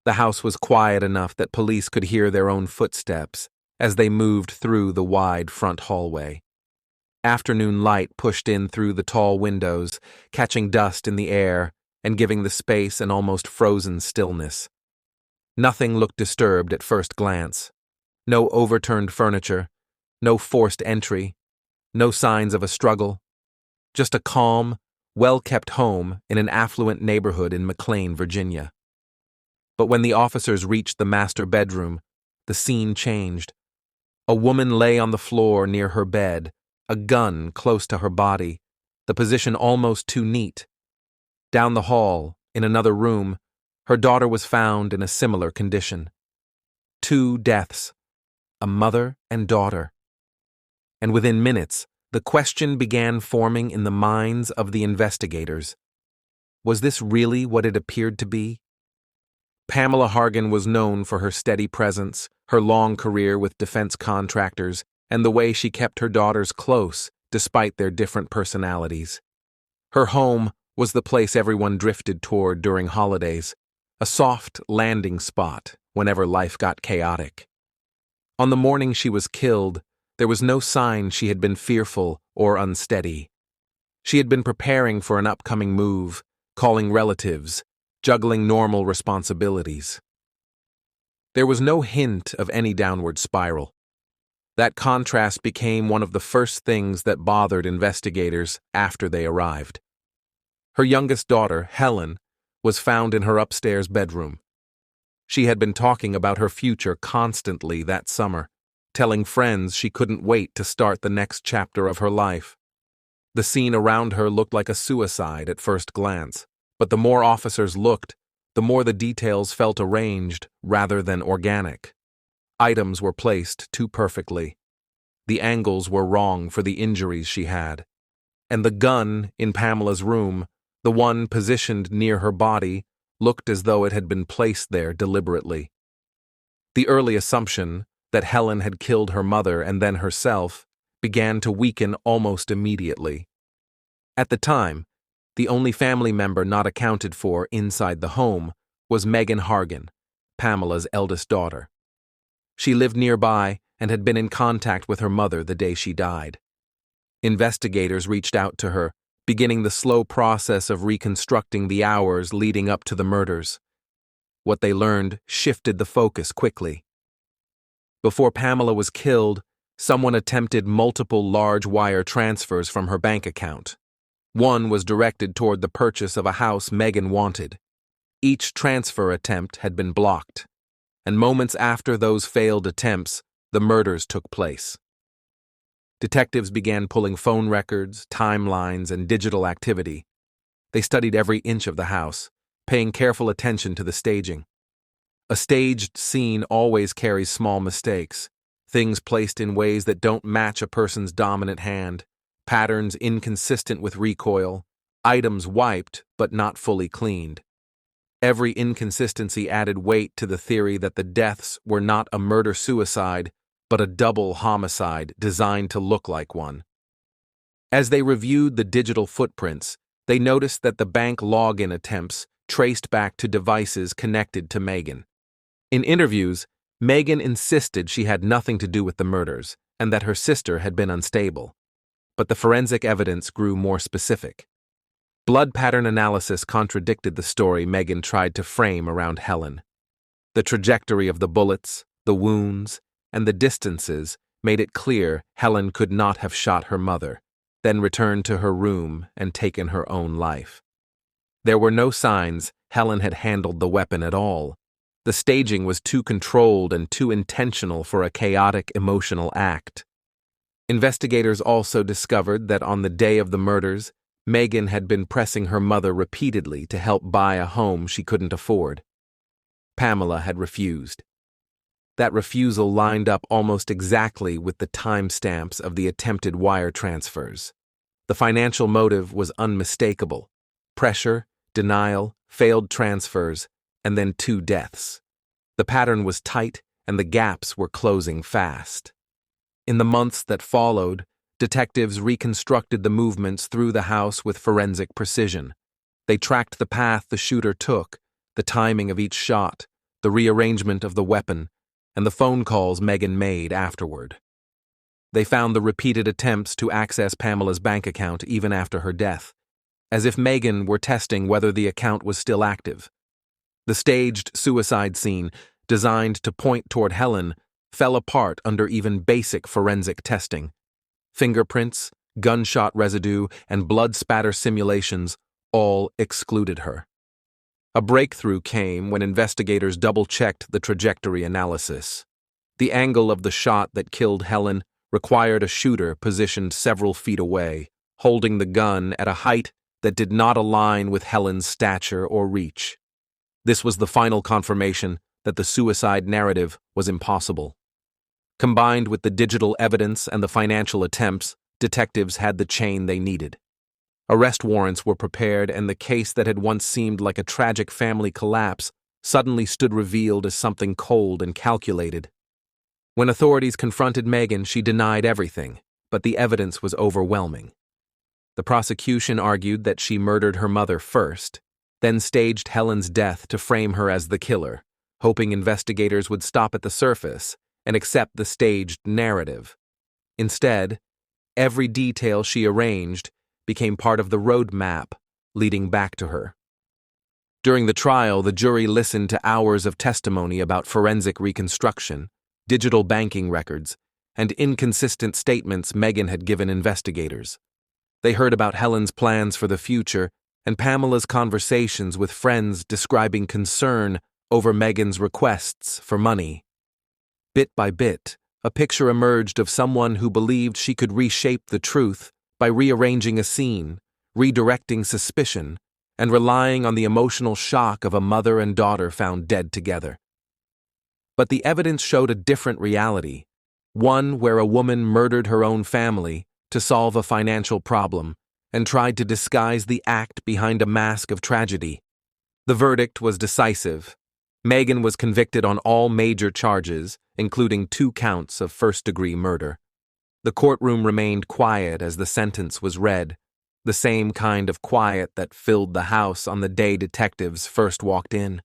The house was quiet enough that police could hear their own footsteps as they moved through the wide front hallway. Afternoon light pushed in through the tall windows, catching dust in the air and giving the space an almost frozen stillness. Nothing looked disturbed at first glance. No overturned furniture, no forced entry, no signs of a struggle. Just a calm, well-kept home in an affluent neighborhood in McLean, Virginia. But when the officers reached the master bedroom, the scene changed. A woman lay on the floor near her bed, a gun close to her body, the position almost too neat. Down the hall, in another room, her daughter was found in a similar condition. 2 deaths, a mother and daughter. And within minutes, the question began forming in the minds of the investigators. Was this really what it appeared to be? Pamela Hargan was known for her steady presence, her long career with defense contractors, and the way she kept her daughters close despite their different personalities. Her home was the place everyone drifted toward during holidays, a soft landing spot whenever life got chaotic. On the morning she was killed, there was no sign she had been fearful or unsteady. She had been preparing for an upcoming move, calling relatives, juggling normal responsibilities. There was no hint of any downward spiral. That contrast became one of the first things that bothered investigators after they arrived. Her youngest daughter, Helen, was found in her upstairs bedroom. She had been talking about her future constantly that summer, telling friends she couldn't wait to start the next chapter of her life. The scene around her looked like a suicide at first glance, but the more officers looked, the more the details felt arranged rather than organic. Items were placed too perfectly. The angles were wrong for the injuries she had. And the gun in Pamela's room, the one positioned near her body, looked as though it had been placed there deliberately. The early assumption that Helen had killed her mother and then herself began to weaken almost immediately. At the time, the only family member not accounted for inside the home was Megan Hargan, Pamela's eldest daughter. She lived nearby and had been in contact with her mother the day she died. Investigators reached out to her, beginning the slow process of reconstructing the hours leading up to the murders. What they learned shifted the focus quickly. Before Pamela was killed, someone attempted multiple large wire transfers from her bank account. One was directed toward the purchase of a house Megan wanted. Each transfer attempt had been blocked, and moments after those failed attempts, the murders took place. Detectives began pulling phone records, timelines, and digital activity. They studied every inch of the house, paying careful attention to the staging. A staged scene always carries small mistakes, things placed in ways that don't match a person's dominant hand, patterns inconsistent with recoil, items wiped but not fully cleaned. Every inconsistency added weight to the theory that the deaths were not a murder-suicide, but a double homicide designed to look like one. As they reviewed the digital footprints, they noticed that the bank login attempts traced back to devices connected to Megan. In interviews, Megan insisted she had nothing to do with the murders and that her sister had been unstable. But the forensic evidence grew more specific. Blood pattern analysis contradicted the story Megan tried to frame around Helen. The trajectory of the bullets, the wounds, and the distances made it clear Helen could not have shot her mother, then returned to her room and taken her own life. There were no signs Helen had handled the weapon at all. The staging was too controlled and too intentional for a chaotic emotional act. Investigators also discovered that on the day of the murders, Megan had been pressing her mother repeatedly to help buy a home she couldn't afford. Pamela had refused. That refusal lined up almost exactly with the timestamps of the attempted wire transfers. The financial motive was unmistakable: pressure, denial, failed transfers, and then 2 deaths. The pattern was tight, and the gaps were closing fast. In the months that followed, detectives reconstructed the movements through the house with forensic precision. They tracked the path the shooter took, the timing of each shot, the rearrangement of the weapon, and the phone calls Megan made afterward. They found the repeated attempts to access Pamela's bank account even after her death, as if Megan were testing whether the account was still active. The staged suicide scene, designed to point toward Helen, fell apart under even basic forensic testing. Fingerprints, gunshot residue, and blood spatter simulations all excluded her. A breakthrough came when investigators double-checked the trajectory analysis. The angle of the shot that killed Helen required a shooter positioned several feet away, holding the gun at a height that did not align with Helen's stature or reach. This was the final confirmation that the suicide narrative was impossible. Combined with the digital evidence and the financial attempts, detectives had the chain they needed. Arrest warrants were prepared, and the case that had once seemed like a tragic family collapse suddenly stood revealed as something cold and calculated. When authorities confronted Megan, she denied everything, but the evidence was overwhelming. The prosecution argued that she murdered her mother first, then staged Helen's death to frame her as the killer, hoping investigators would stop at the surface and accept the staged narrative. Instead, every detail she arranged became part of the road map leading back to her. During the trial, the jury listened to hours of testimony about forensic reconstruction, digital banking records, and inconsistent statements Megan had given investigators. They heard about Helen's plans for the future and Pamela's conversations with friends describing concern over Megan's requests for money. Bit by bit, a picture emerged of someone who believed she could reshape the truth by rearranging a scene, redirecting suspicion, and relying on the emotional shock of a mother and daughter found dead together. But the evidence showed a different reality, one where a woman murdered her own family to solve a financial problem and tried to disguise the act behind a mask of tragedy. The verdict was decisive. Megan was convicted on all major charges, including 2 counts of first-degree murder. The courtroom remained quiet as the sentence was read, the same kind of quiet that filled the house on the day detectives first walked in.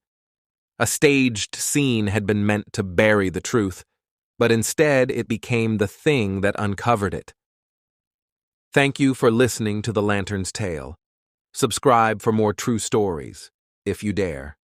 A staged scene had been meant to bury the truth, but instead it became the thing that uncovered it. Thank you for listening to The Lantern's Tale. Subscribe for more true stories, if you dare.